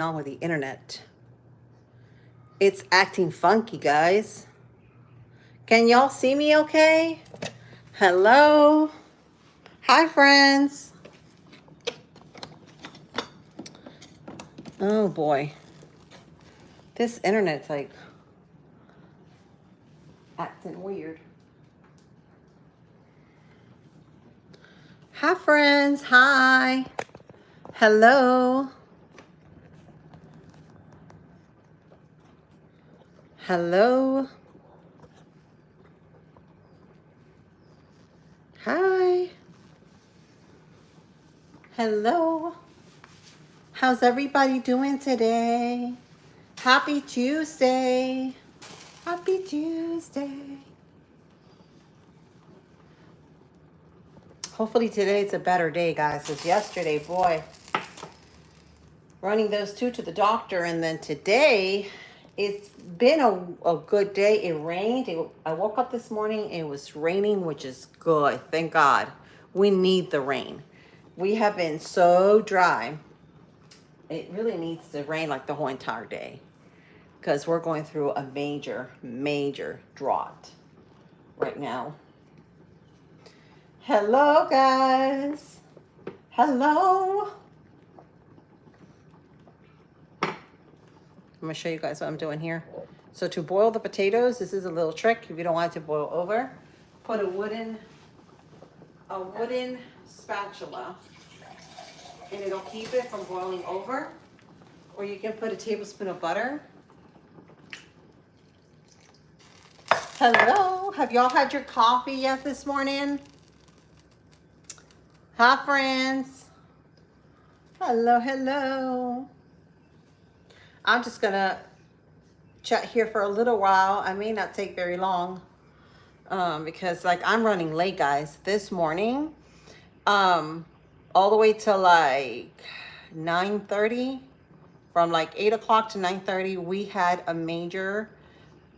On with the internet. It's acting funky, guys. Can y'all see me okay? Hello. Hi, friends. Oh boy. This internet's like acting weird. Hi, friends. Hi. Hello. Hello. Hi. Hello. How's everybody doing today? Happy Tuesday. Happy Tuesday. Hopefully today's a better day, guys, because yesterday, boy, running those two to the doctor, and then today, it's been a good day. It rained. I woke up this morning, it was raining, which is good. Thank God. We need the rain. We have been so dry. It really needs to rain like the whole entire day because we're going through a major drought right now. Hello, guys. Hello. I'm gonna show you guys what I'm doing here. So to boil the potatoes, this is a little trick. If you don't want it to boil over, put a wooden spatula and it'll keep it from boiling over. Or you can put a tablespoon of butter. Hello, have y'all had your coffee yet this morning? Hi, friends. Hello. I'm just gonna chat here for a little while. I may not take very long because like I'm running late, guys. This morning, all the way till like 9:30, from like 8 o'clock to 9:30, we had a major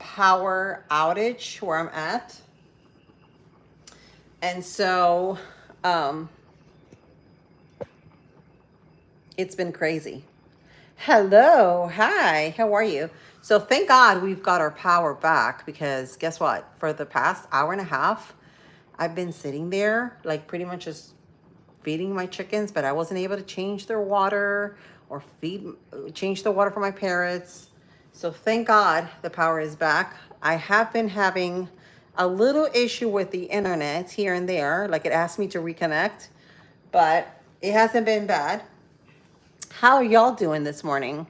power outage where I'm at. And so it's been crazy. Hello, hi, how are you? So thank God we've got our power back, because guess what? For the past hour and a half, I've been sitting there like pretty much just feeding my chickens, but I wasn't able to change their water or change the water for my parrots. So thank God the power is back. I have been having a little issue with the internet here and there, like it asked me to reconnect, but it hasn't been bad. How are y'all doing this morning?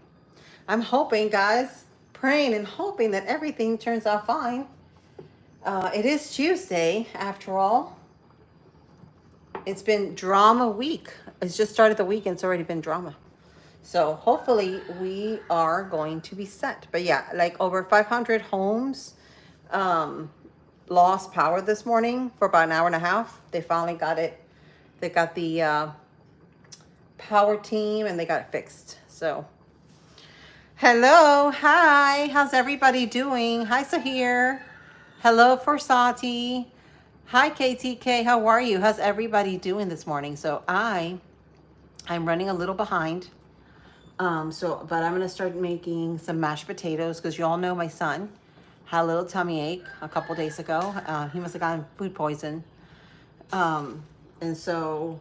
I'm hoping, guys, praying and hoping that everything turns out fine. It is Tuesday, after all. It's been drama week. It's just started the week and it's already been drama. So hopefully we are going to be set. But yeah, like over 500 homes lost power this morning for about an hour and a half. They finally got it. They got the power team and they got it fixed. So hello, hi, how's everybody doing? Hi, Sahir. Hello, Forsati. Hi, KTK, how are you? How's everybody doing this morning? So I'm running a little behind. But I'm gonna start making some mashed potatoes because you all know my son had a little tummy ache a couple days ago. He must have gotten food poison. And so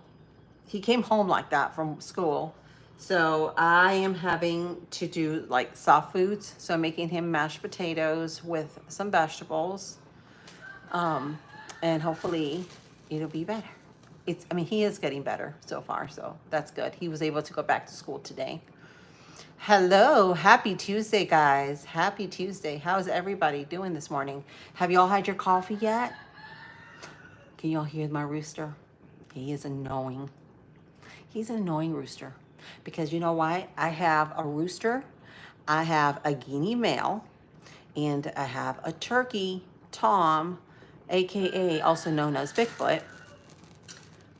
he came home like that from school. So I am having to do like soft foods. So I'm making him mashed potatoes with some vegetables. And hopefully it'll be better. He is getting better so far, so that's good. He was able to go back to school today. Hello, happy Tuesday, guys. Happy Tuesday. How's everybody doing this morning? Have y'all had your coffee yet? Can y'all hear my rooster? He is annoying. He's an annoying rooster because you know why? I have a rooster, I have a guinea male, and I have a turkey, Tom, aka also known as Bigfoot.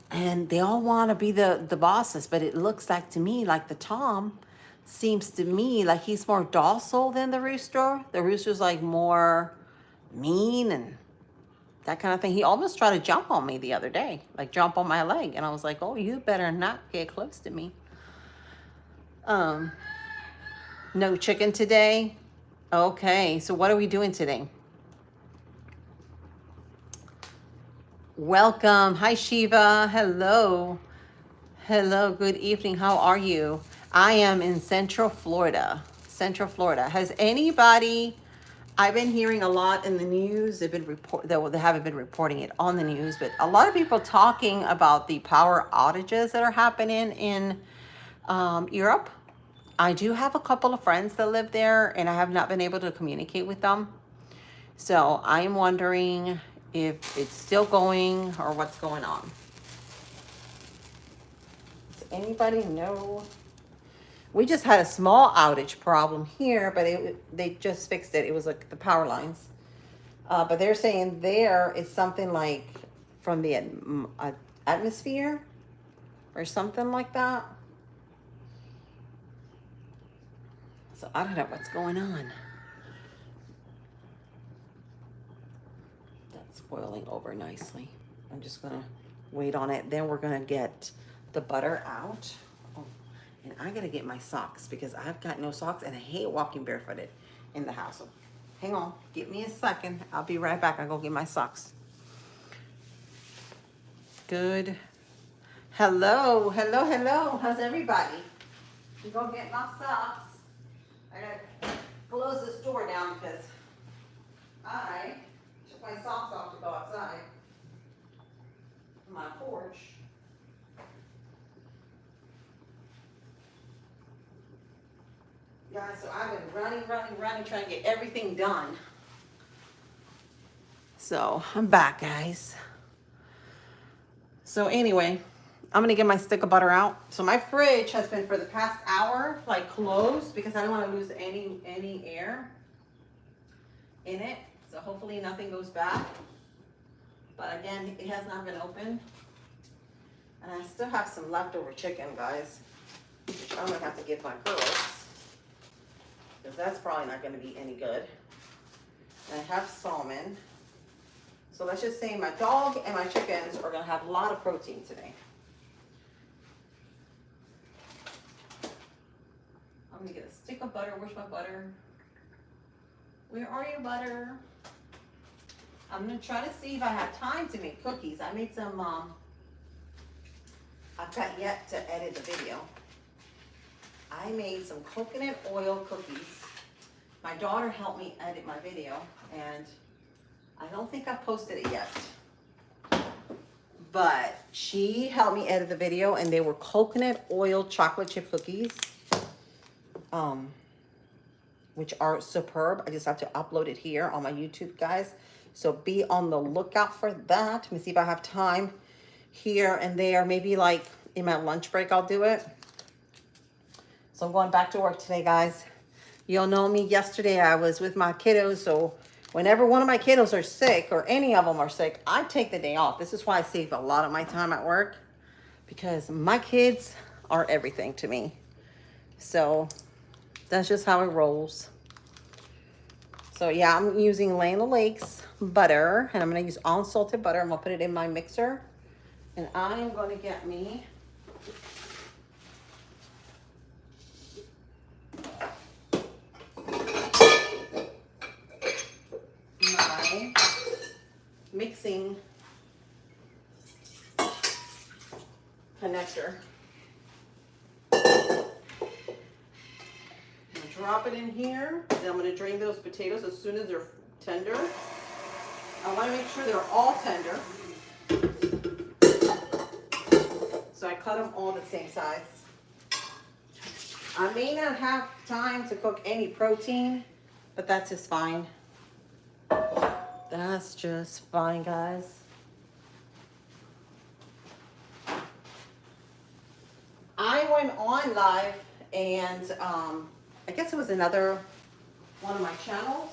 And they all want to be the bosses, but it looks like to me like the Tom seems to me like he's more docile than the rooster. The rooster's like more mean and that kind of thing. He almost tried to jump on me the other day, like jump on my leg. And I was like, oh, you better not get close to me. No chicken today? Okay, so what are we doing today? Welcome. Hi, Shiva. Hello. Hello, good evening. How are you? I am in Central Florida. Central Florida. Has anybody, I've been hearing a lot in the news, they haven't been reporting it on the news, but a lot of people talking about the power outages that are happening in Europe. I do have a couple of friends that live there, and I have not been able to communicate with them. So I'm wondering if it's still going or what's going on. Does anybody know? We just had a small outage problem here, but they just fixed it. It was like the power lines. But they're saying there is something like from the atmosphere or something like that. So I don't know what's going on. That's boiling over nicely. I'm just gonna wait on it. Then we're gonna get the butter out. Oh, and I gotta get my socks because I've got no socks and I hate walking barefooted in the house. So hang on, give me a second. I'll be right back. I'll go get my socks. Good. Hello, hello, hello. How's everybody? You go get my socks. I gotta close this door down because I took my socks off to go outside on my porch. Guys, so I've been running, trying to get everything done. So I'm back, guys. So anyway, I'm gonna get my stick of butter out. So my fridge has been for the past hour like closed because I don't want to lose any air in it. So hopefully nothing goes bad. But again, it has not been open. And I still have some leftover chicken, guys, which I'm gonna have to give my girls because that's probably not gonna be any good. And I have salmon. So let's just say my dog and my chickens are gonna have a lot of protein today. I'm gonna get a stick of butter. Where's my butter? Where are you, butter? I'm gonna try to see if I have time to make cookies. I made some, I've got yet to edit the video. I made some coconut oil cookies. My daughter helped me edit my video, and I don't think I've posted it yet. But she helped me edit the video, and they were coconut oil chocolate chip cookies, which are superb. I just have to upload it here on my YouTube, guys. So be on the lookout for that. Let me see if I have time here and there. Maybe like in my lunch break, I'll do it. So I'm going back to work today, guys. You'll know me. Yesterday, I was with my kiddos. So whenever one of my kiddos are sick or any of them are sick, I take the day off. This is why I save a lot of my time at work because my kids are everything to me. So that's just how it rolls. So yeah, I'm using Land O'Lakes butter, and I'm gonna use unsalted butter. I'm gonna put it in my mixer, and I am gonna get me my mixing connector. Drop it in here. Then I'm going to drain those potatoes as soon as they're tender. I want to make sure they're all tender. So I cut them all the same size. I may not have time to cook any protein, but that's just fine. That's just fine, guys. I went on live and I guess it was another one of my channels,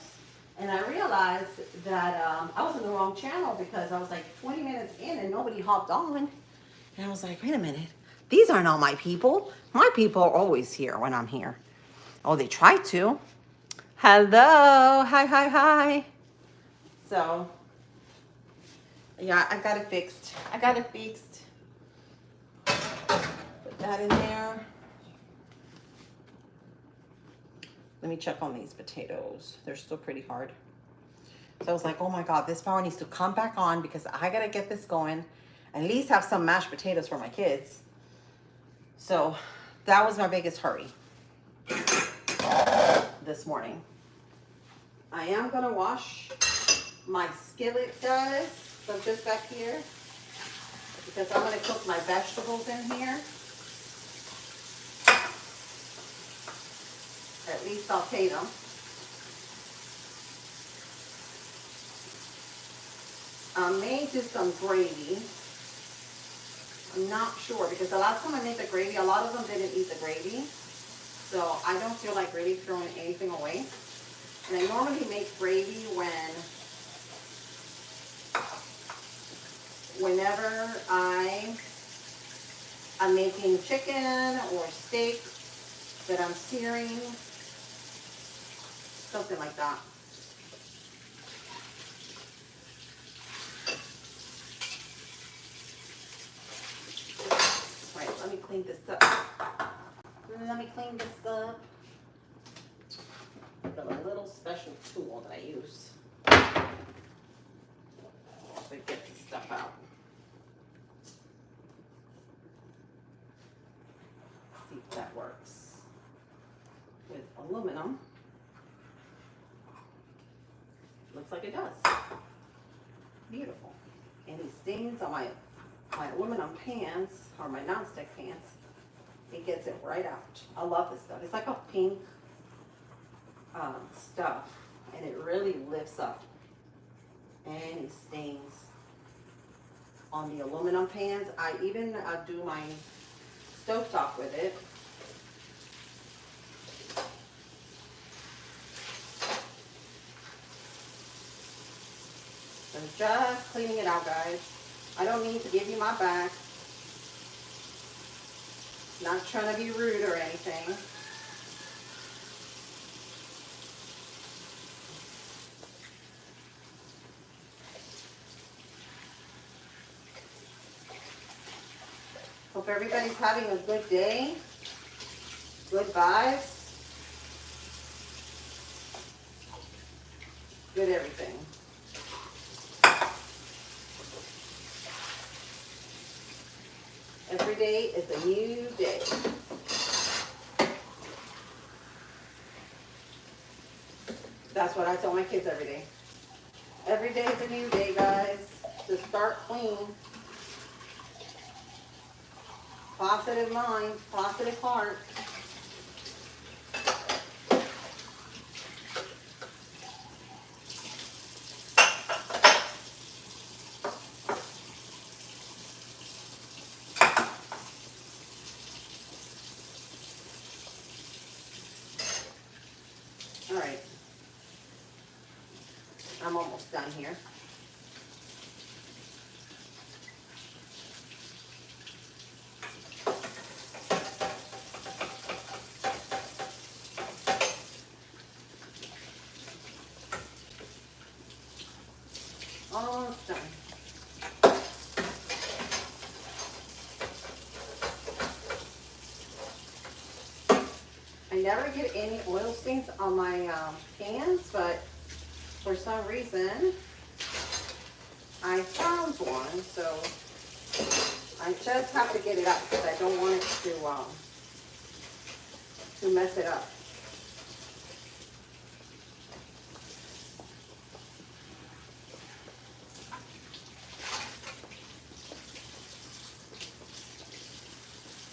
and I realized that I was in the wrong channel because I was like 20 minutes in and nobody hopped on, and I was like, wait a minute, these aren't all my people. My people are always here when I'm here. Oh, they try to. Hello, hi. So yeah, I got it fixed. Put that in there. Let me check on these potatoes. They're still pretty hard. So I was like, oh my God, this power needs to come back on because I gotta get this going. At least have some mashed potatoes for my kids. So that was my biggest hurry this morning. I am gonna wash my skillet, guys. So just back here, because I'm gonna cook my vegetables in here. At least saute them. I may do some gravy. I'm not sure because the last time I made the gravy, a lot of them didn't eat the gravy. So I don't feel like really throwing anything away. And I normally make gravy whenever I'm making chicken or steak that I'm searing, something like that. All right, let me clean this up. Got a little special tool that I use to get this stuff out. See if that works with aluminum. Looks like it does. Beautiful. Any stains on my aluminum pans or my nonstick pans, it gets it right out. I love this stuff. It's like a pink stuff, and it really lifts up any stains on the aluminum pans. I even do my stovetop with it. So just cleaning it out, guys. I don't need to give you my back. Not trying to be rude or anything. Hope everybody's having a good day. Good vibes. Good everything. Every day is a new day. That's what I tell my kids every day. Every day is a new day, guys. To start clean. Positive mind, positive heart. All right. I'm almost done here. Almost done. I never get any oil stains on my pans, but for some reason I found one, so I just have to get it out because I don't want it to mess it up.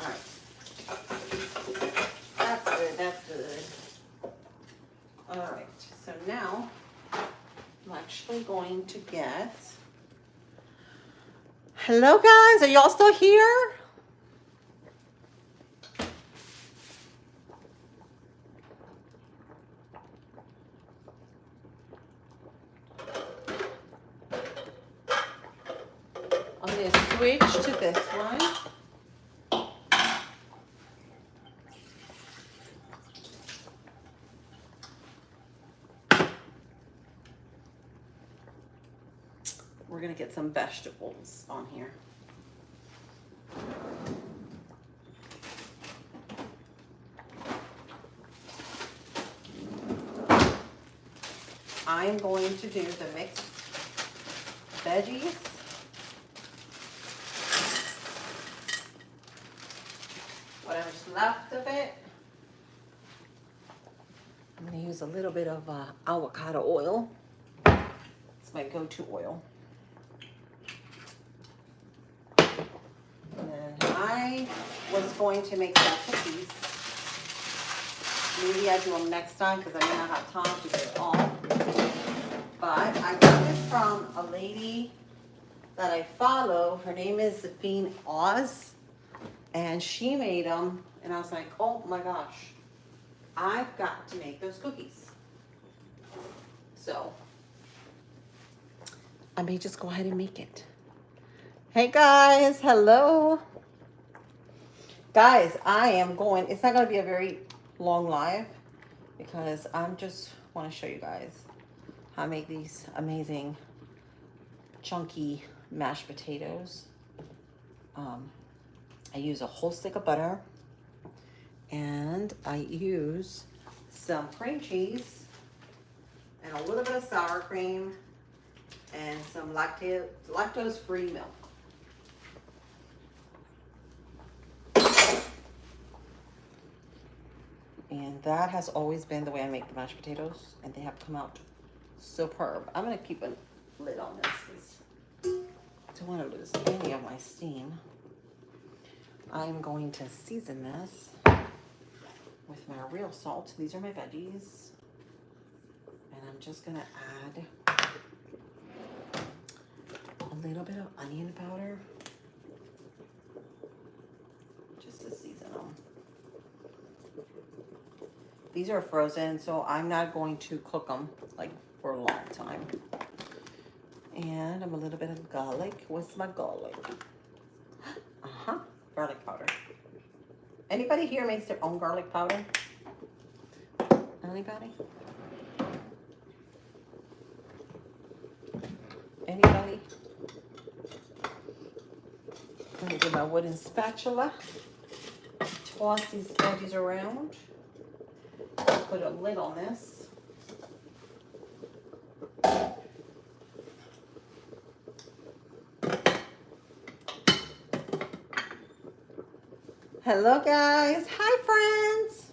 All right. That's good, that's good. All right, so now I'm actually going to get... Hello guys, are y'all still here? I'm going to switch to this one. We're going to get some vegetables on here. I'm going to do the mixed veggies. Whatever's left of it. I'm going to use a little bit of avocado oil. It's my go-to oil. And then I was going to make some cookies. Maybe I'll do them next time because I may not have time to do it all. But I got this from a lady that I follow. Her name is Zafine Oz. And she made them. And I was like, oh my gosh, I've got to make those cookies. So I may just go ahead and make it. Hey guys, hello. Guys, I am going, it's not going to be a very long live because I'm just want to show you guys how I make these amazing chunky mashed potatoes. I use a whole stick of butter and I use some cream cheese and a little bit of sour cream and some lactose-free milk. And that has always been the way I make the mashed potatoes, and they have come out superb. I'm gonna keep a lid on this because I don't want to lose any of my steam. I'm going to season this with my real salt. These are my veggies. And I'm just gonna add a little bit of onion powder just to season them. These are frozen, so I'm not going to cook them like for a long time. And I'm a little bit of garlic. What's my garlic? Garlic powder. Anybody here makes their own garlic powder? Anybody? Anybody? I'm gonna get my wooden spatula. Toss these veggies around. Put a lid on this. Hello guys, hi friends.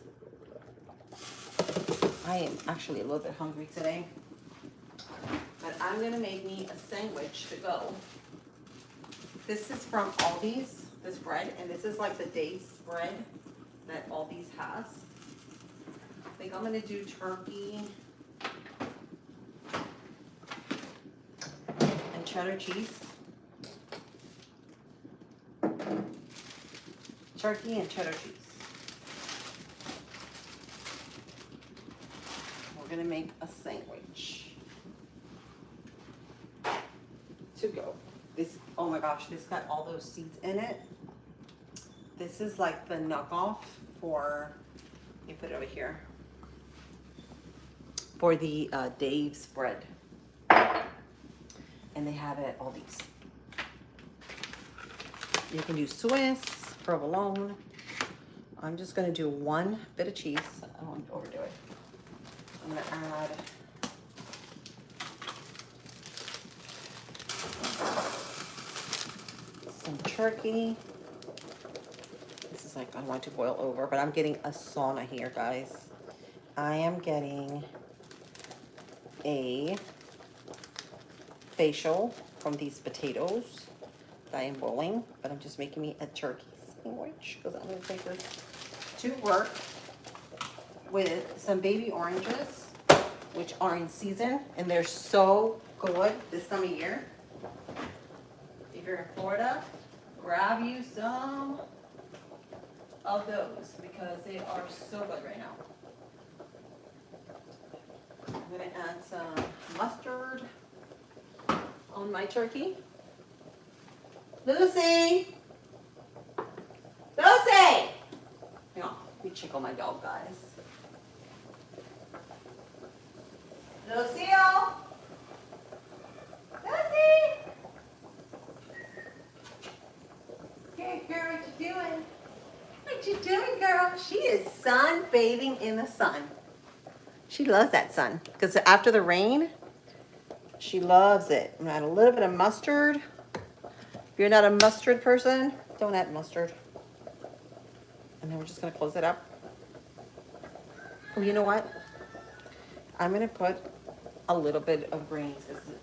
I am actually a little bit hungry today, but I'm gonna make me a sandwich to go. This is from Aldi's, this bread, and this is like the Dave's bread that Aldi's has. I think I'm gonna do turkey and cheddar cheese. Turkey and cheddar cheese. We're gonna make a sandwich to go. This, oh my gosh, this got all those seeds in it. This is like the knockoff for, let me put it over here, for the Dave's bread. And they have it at Aldi's. You can do Swiss, provolone. I'm just gonna do one bit of cheese. I don't want to overdo it. I'm gonna add some turkey. This is like, I want to boil over, but I'm getting a sauna here, guys. I am getting a facial from these potatoes that I am boiling, but I'm just making me a turkey sandwich because I'm gonna take this to work with some baby oranges, which are in season, and they're so good this time of year. If you're in Florida, grab you some of those because they are so good right now. I'm gonna add some mustard on my turkey. Lucy! Lucy! Hang on, let me check on my dog, guys. Lucille! Lucy! Hey, girl, what you doing? What you doing, girl? She is sunbathing in the sun. She loves that sun because after the rain, she loves it. I'm gonna add a little bit of mustard. If you're not a mustard person, don't add mustard. And then we're just gonna close it up. Oh, you know what? I'm gonna put a little bit of greens because it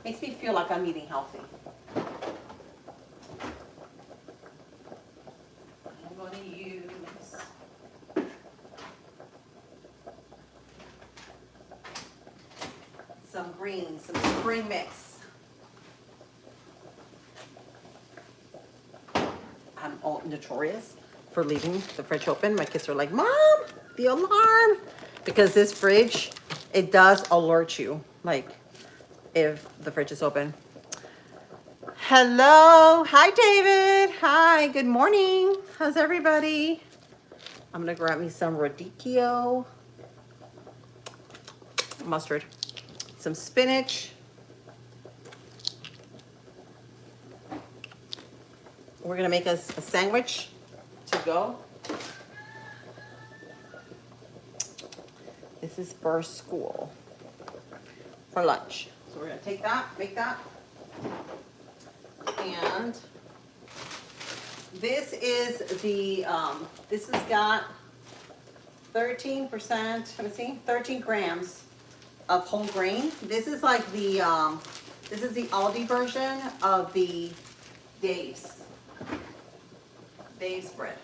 makes me feel like I'm eating healthy. I'm gonna use some greens, some spring mix. I'm all notorious for leaving the fridge open. My kids are like, Mom, the alarm. Because this fridge, it does alert you, like if the fridge is open. Hello. Hi, David. Hi. Good morning. How's everybody? I'm going to grab me some radicchio, mustard, some spinach. We're going to make us a sandwich to go. This is for school, for lunch. So we're going to take that, make that. And this is the, this has got 13%, let me see, 13 grams of whole grain. This is like the, this is the Aldi version of the Dave's bread.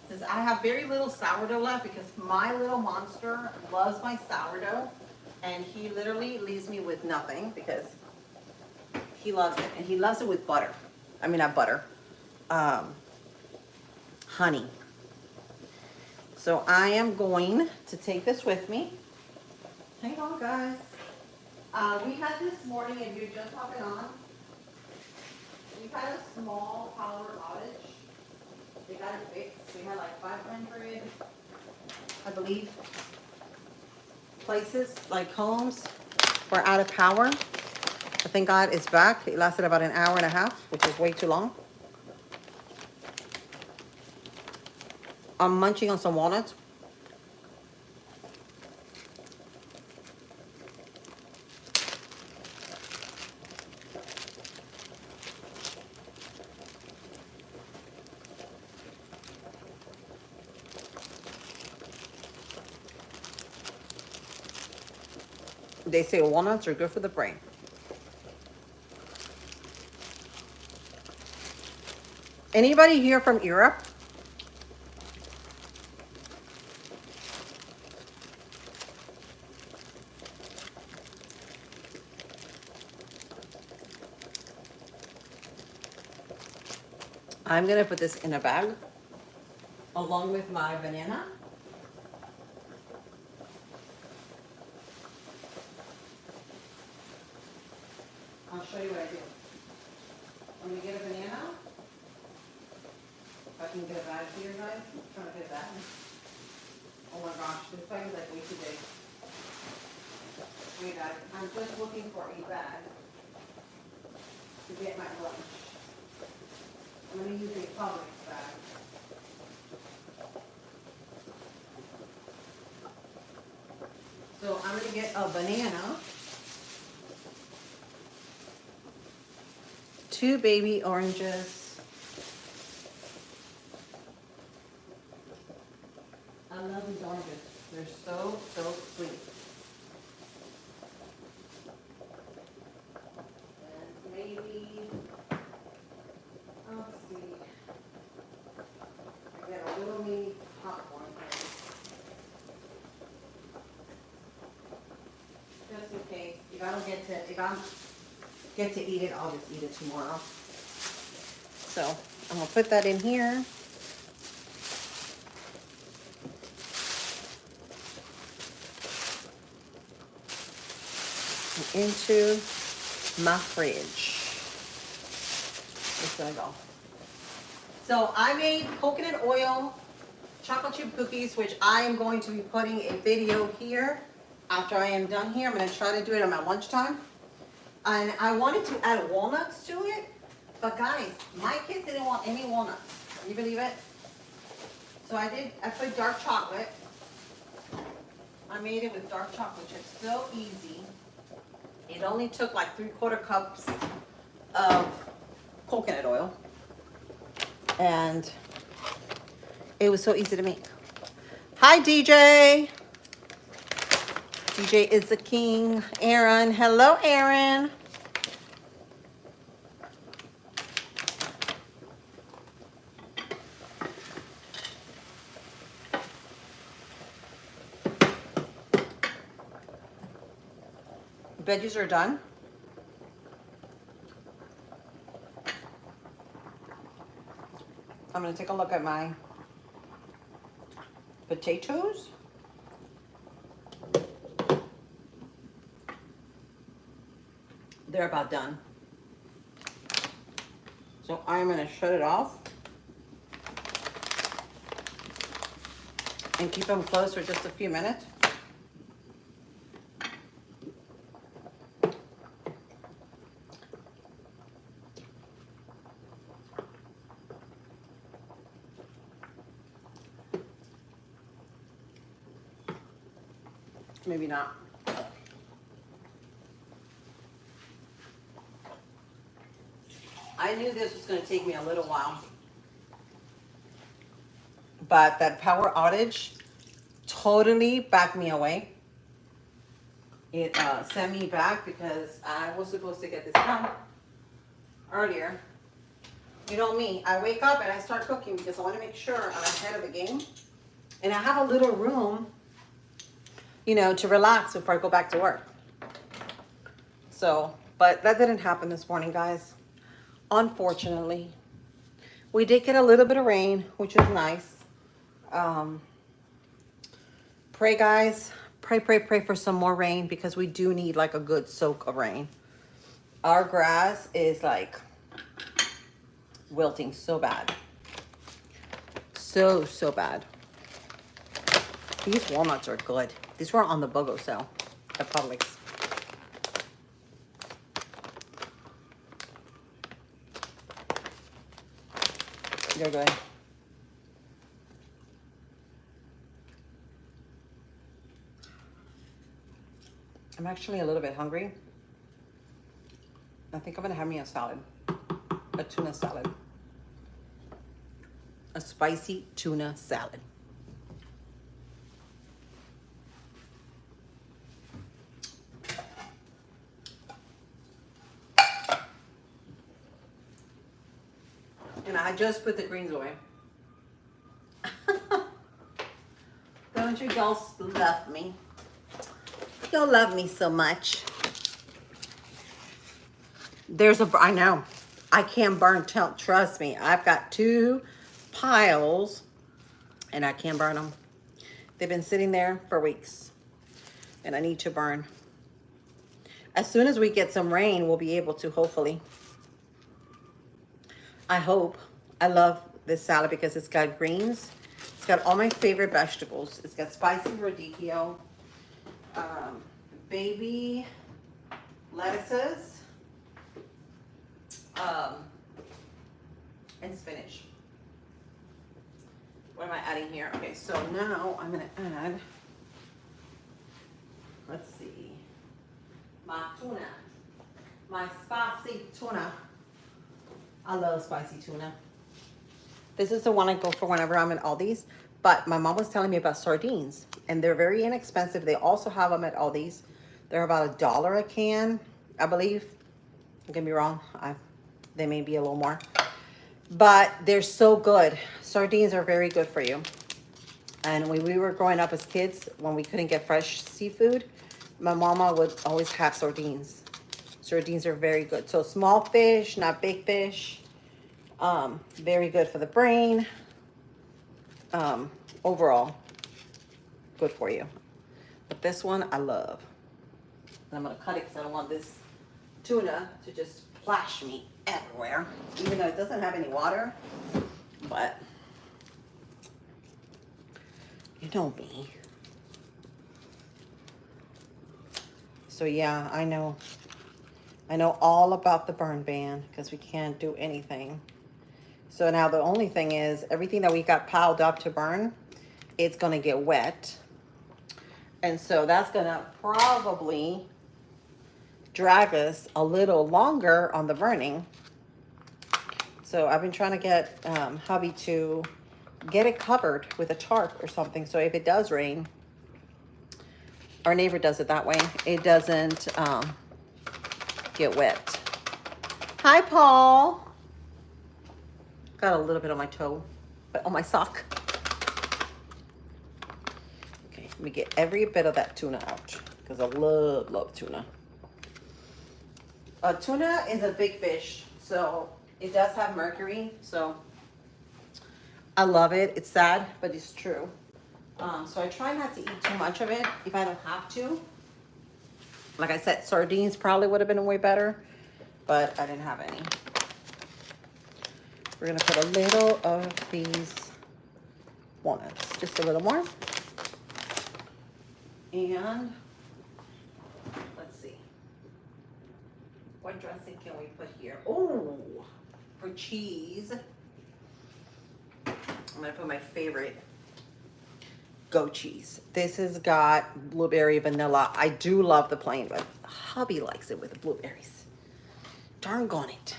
Says I have very little sourdough left because my little monster loves my sourdough and he literally leaves me with nothing because he loves it, and he loves it with butter. I mean, not butter, honey. So I am going to take this with me. Hang on, guys. We had this morning, if you're just hopping on, we had a small power outage. They got it fixed. We had like 500, I believe, places, like homes, were out of power. But thank God it's back. It lasted about an hour and a half, which is way too long. I'm munching on some walnuts. They say walnuts are good for the brain. Anybody here from Europe? I'm gonna put this in a bag along with my banana. I'll show you what I do. I'm gonna get a banana. If I can get a bag here, guys. I'm trying to get that. Oh my gosh, this bag is like way too big. Wait, guys, I'm just looking for a bag to get my lunch. I'm gonna use a Publix bag. So I'm gonna get a banana, 2 baby oranges. I love these oranges. They're so, so sweet. And maybe, let's see, I get a little mini popcorn here. Just in case, if I don't get to, if I get to eat it, I'll just eat it tomorrow. So I'm gonna put that in here. Into my fridge. It's gonna go. So I made coconut oil chocolate chip cookies, which I am going to be putting a video here after I am done here. I'm gonna try to do it at my lunchtime. And I wanted to add walnuts to it, but guys, my kids didn't want any walnuts. Can you believe it? So I put dark chocolate. I made it with dark chocolate chips. So easy. It only took like 3/4 cups of coconut oil. And it was so easy to make. Hi, DJ. DJ is the king. Aaron. Hello, Aaron. Veggies are done. I'm going to take a look at my potatoes. They're about done. So I'm going to shut it off and keep them closed for just a few minutes. Maybe not. I knew this was going to take me a little while. But that power outage totally backed me away. It sent me back because I was supposed to get this done earlier. You know me, I wake up and I start cooking because I want to make sure I'm ahead of the game. And I have a little room, you know, to relax before I go back to work. So, but that didn't happen this morning, guys. Unfortunately. We did get a little bit of rain, which was nice. Pray, guys. Pray for some more rain because we do need like a good soak of rain. Our grass is like wilting so bad. So bad. These walnuts are good. These were on the BOGO sale at Publix. They're good. I'm actually a little bit hungry. I think I'm gonna have me a salad. A tuna salad. A spicy tuna salad. And I just put the greens away. Don't you girls love me? You'll love me so much. I know. I can't burn, trust me. I've got 2 piles and I can't burn them. They've been sitting there for weeks and I need to burn. As soon as we get some rain, we'll be able to, hopefully. I hope. I love this salad because it's got greens. It's got all my favorite vegetables. It's got spicy radicchio, baby lettuces, and spinach. What am I adding here? Okay, so now I'm gonna add, let's see, my tuna, my spicy tuna. I love spicy tuna. This is the one I go for whenever I'm at Aldi's. But my mom was telling me about sardines. And they're very inexpensive. They also have them at Aldi's. They're about $1 a can, I believe. Don't get me wrong. They may be a little more. But they're so good. Sardines are very good for you. And when we were growing up as kids, when we couldn't get fresh seafood, my mama would always have sardines. Sardines are very good. So small fish, not big fish. Very good for the brain. Overall, good for you. But this one I love. And I'm gonna cut it because I don't want this tuna to just splash me everywhere. Even though it doesn't have any water. But you know me. So yeah, I know all about the burn ban because we can't do anything. So now the only thing is everything that we got piled up to burn, it's gonna get wet. And so that's gonna probably drag us a little longer on the burning. So I've been trying to get hubby to get it covered with a tarp or something. So if it does rain, our neighbor does it that way. It doesn't get wet. Hi, Paul. Got a little bit on my toe, but on my sock. Okay, let me get every bit of that tuna out because I love tuna. Tuna is a big fish, so it does have mercury. So I love it. It's sad, but it's true. So I try not to eat too much of it if I don't have to. Like I said, sardines probably would have been way better, but I didn't have any. We're gonna put a little of these walnuts, just a little more. And let's see, what dressing can we put here? Oh, for cheese, I'm gonna put my favorite goat cheese. This has got blueberry vanilla. I do love the plain, but hubby likes it with the blueberries. Darn on it.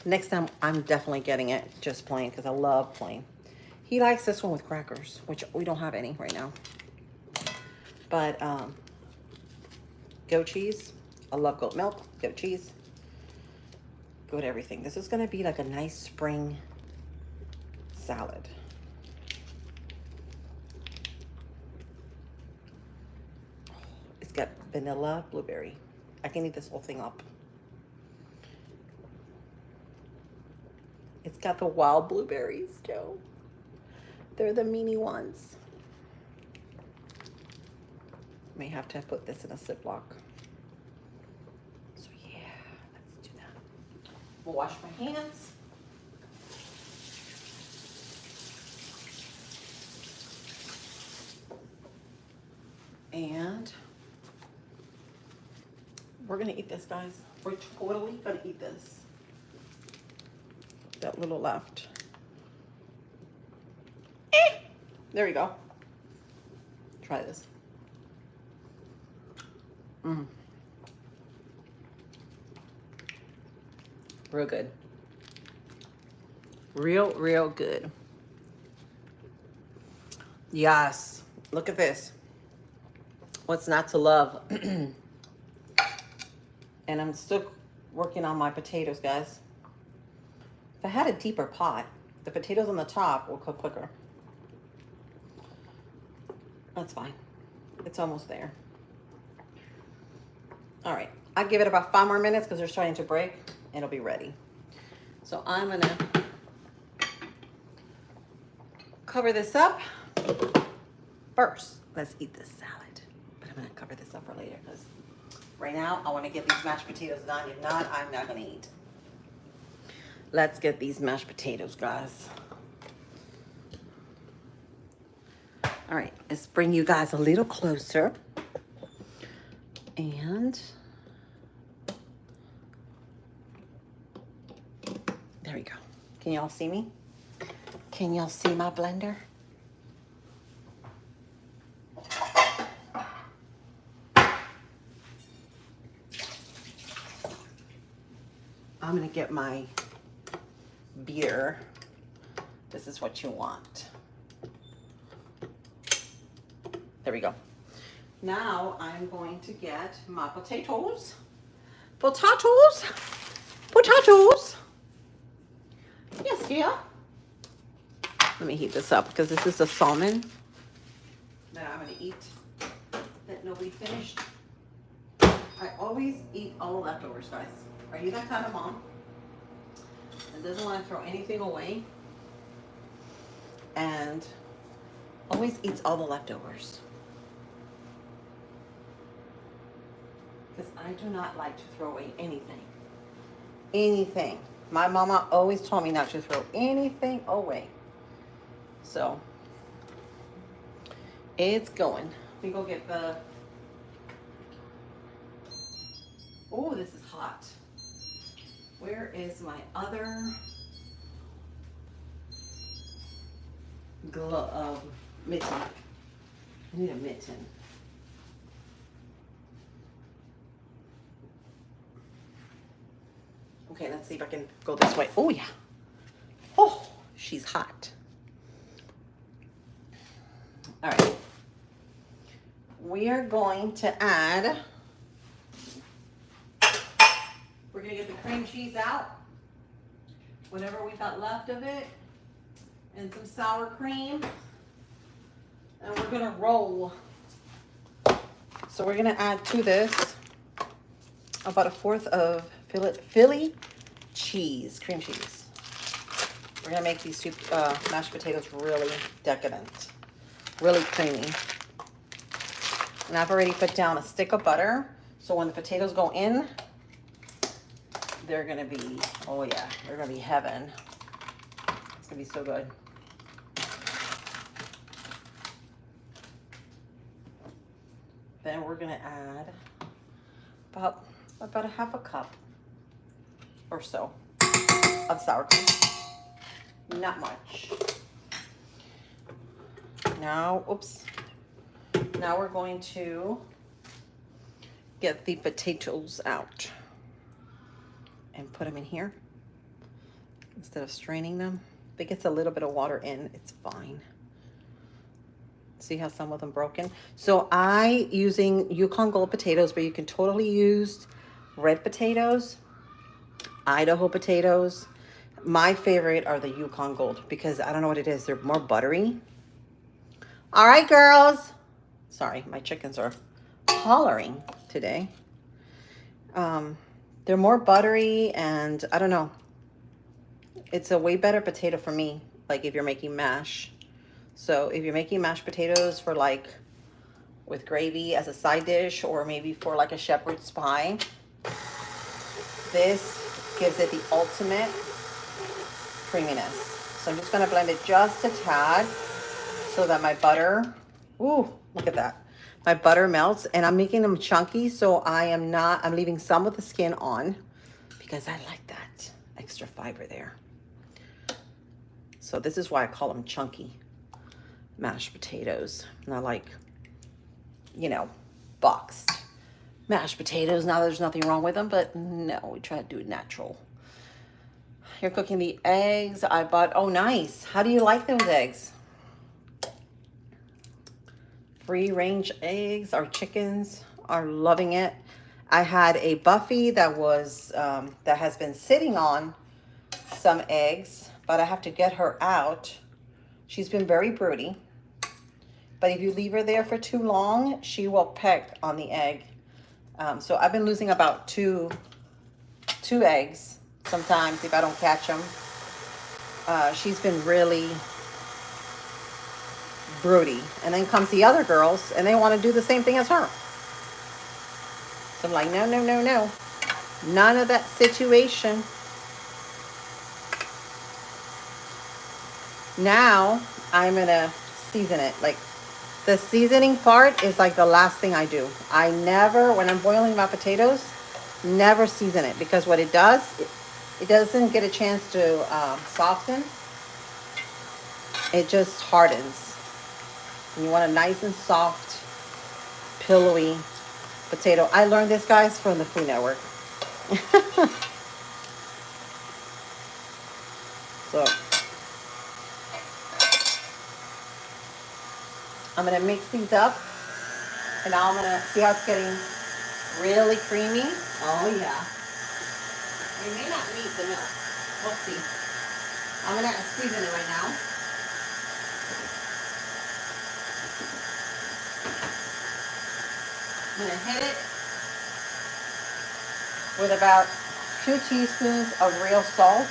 Next time I'm definitely getting it just plain because I love plain. He likes this one with crackers, which we don't have any right now. But goat cheese. I love goat milk, goat cheese, goat everything. This is gonna be like a nice spring salad. It's got vanilla, blueberry. I can eat this whole thing up. It's got the wild blueberries, Joe. They're the mini ones. May have to put this in a Ziploc. So yeah, let's do that. We'll wash my hands. And we're gonna eat this, guys. We're totally gonna eat this. That little left. There we go. Try this. Real good. Real good. Yes. Look at this. What's not to love? And I'm still working on my potatoes, guys. If I had a deeper pot, the potatoes on the top will cook quicker. That's fine. It's almost there. All right. I'll give it about 5 more minutes because they're starting to break. It'll be ready. So I'm going to cover this up. First, let's eat this salad. But I'm going to cover this up for later because right now I want to get these mashed potatoes done. If not, I'm not going to eat. Let's get these mashed potatoes, guys. All right, let's bring you guys a little closer. And there we go. Can y'all see me? Can y'all see my blender? I'm gonna get my beer. This is what you want. There we go. Now I'm going to get my potatoes. Potatoes. Yes, yeah. Let me heat this up because this is the salmon that I'm gonna eat that nobody finished. I always eat all leftovers, guys. Are you that kind of mom that doesn't want to throw anything away and always eats all the leftovers? Because I do not like to throw away anything. Anything. My mama always told me not to throw anything away. So it's going. Let me go get the... Oh, this is hot. Where is my other glove mitten? I need a mitten. Okay, let's see if I can go this way. Oh, yeah. Oh, she's hot. All right. We are going to add, we're going to get the cream cheese out, whatever we got left of it, and some sour cream. And we're going to roll. So we're going to add to this about 1/4 of Philly cheese, cream cheese. We're going to make these mashed potatoes really decadent, really creamy. And I've already put down a stick of butter. So when the potatoes go in, they're going to be, oh yeah, they're going to be heaven. It's going to be so good. Then we're going to add about 1/2 cup or so of sour cream. Not much. Now, oops. Now we're going to get the potatoes out and put them in here instead of straining them. If it gets a little bit of water in, it's fine. See how some of them broken? So I using Yukon Gold potatoes, but you can totally use red potatoes, Idaho potatoes. My favorite are the Yukon Gold because I don't know what it is. They're more buttery. All right, girls. Sorry, my chickens are hollering today. They're more buttery and I don't know. It's a way better potato for me, like if you're making mash. So if you're making mashed potatoes for like with gravy as a side dish or maybe for like a shepherd's pie, this gives it the ultimate creaminess. So I'm just gonna blend it just a tad so that my butter, ooh, look at that. My butter melts and I'm making them chunky. So I'm leaving some with the skin on because I like that extra fiber there. So this is why I call them chunky mashed potatoes. Not like, you know, boxed mashed potatoes. Now there's nothing wrong with them, but no, we try to do it natural. You're cooking the eggs. I bought, oh nice. How do you like those eggs? Free range eggs. Our chickens are loving it. I had a Buffy that was, that has been sitting on some eggs, but I have to get her out. She's been very broody. But if you leave her there for too long, she will peck on the egg. So I've been losing about two eggs sometimes if I don't catch them. She's been really broody. And then comes the other girls and they want to do the same thing as her. So I'm like, no, no, no, no. None of that situation. Now I'm going to season it. Like the seasoning part is like the last thing I do. I never, when I'm boiling my potatoes, never season it because what it does, it doesn't get a chance to soften. It just hardens. And you want a nice and soft, pillowy potato. I learned this, guys, from the Food Network. So I'm going to mix these up. And now I'm going to see how it's getting really creamy. Oh, yeah. We may not need the milk. We'll see. I'm going to season it right now. I'm going to hit it with about 2 teaspoons of real salt.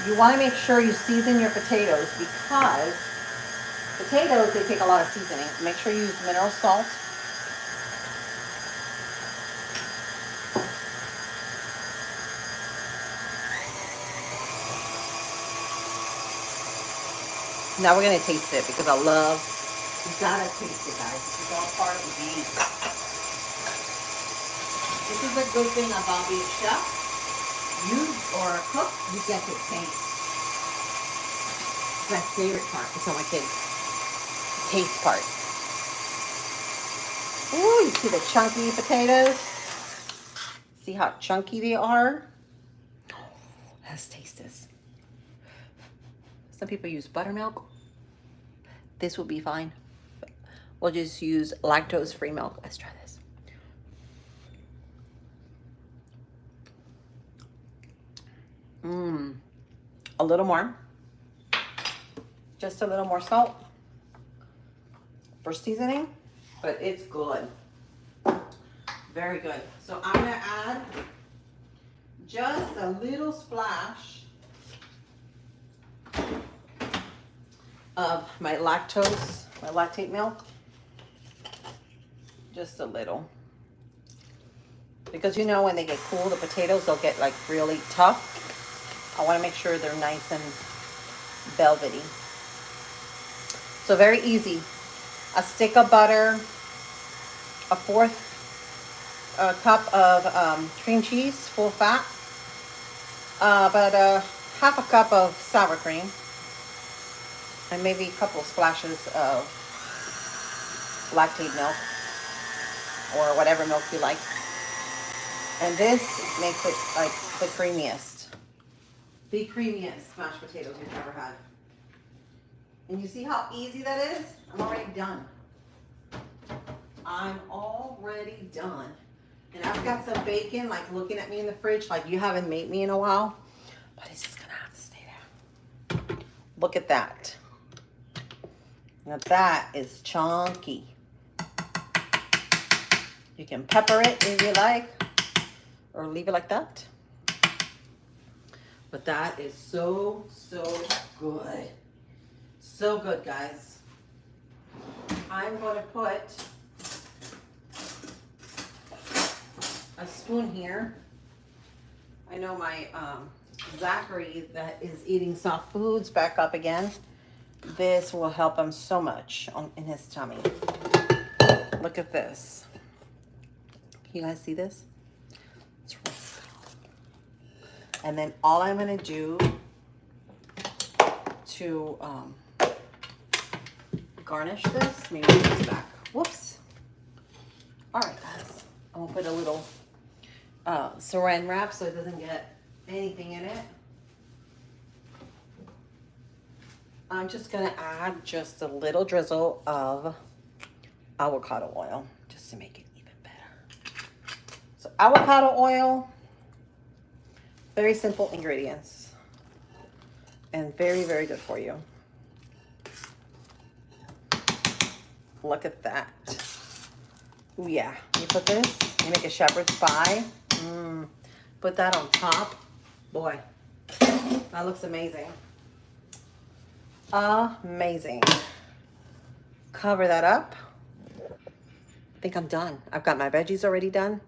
You want to make sure you season your potatoes because potatoes, they take a lot of seasoning. Make sure you use mineral salt. Now we're going to taste it because you gotta taste it, guys. This is all part of the game. This is the good thing about being a chef. You or a cook, you get to taste. It's my favorite part. I tell my kids, the taste part. Ooh, you see the chunky potatoes? See how chunky they are? Let's taste this. Some people use buttermilk. This will be fine. We'll just use lactose-free milk. Let's try this. A little more. Just a little more salt for seasoning, but it's good. Very good. So I'm gonna add just a little splash of my lactate milk. Just a little. Because you know when they get cool, the potatoes, they'll get like really tough. I want to make sure they're nice and velvety. So very easy. A stick of butter, a fourth cup of cream cheese, full fat, about half a cup of sour cream, and maybe a couple of splashes of lactate milk or whatever milk you like. And this makes it like the creamiest mashed potatoes you've ever had. And you see how easy that is? I'm already done. I'm already done. And I've got some bacon like looking at me in the fridge like you haven't made me in a while. But it's just gonna have to stay there. Look at that. Now that is chunky. You can pepper it if you like, or leave it like that. But that is so, so good. So good, guys. I'm going to put a spoon here. I know my Zachary that is eating soft foods back up again. This will help him so much in his tummy. Look at this. Can you guys see this? It's really good. And then all I'm going to do to garnish this, maybe put this back. Whoops. All right, guys. I'm going to put a little saran wrap so it doesn't get anything in it. I'm just going to add just a little drizzle of avocado oil just to make it even better. So avocado oil, very simple ingredients and very, very good for you. Look at that. Ooh, yeah. You put this, you make a shepherd's pie. Put that on top. Boy, that looks amazing. Amazing. Cover that up. I think I'm done. I've got my veggies already done.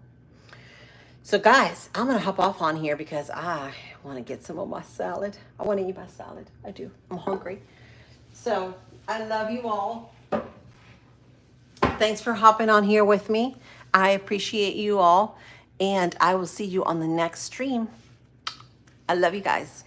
So guys, I'm gonna hop off on here because I want to get some of my salad. I want to eat my salad. I do. I'm hungry. So I love you all. Thanks for hopping on here with me. I appreciate you all, and I will see you on the next stream. I love you guys.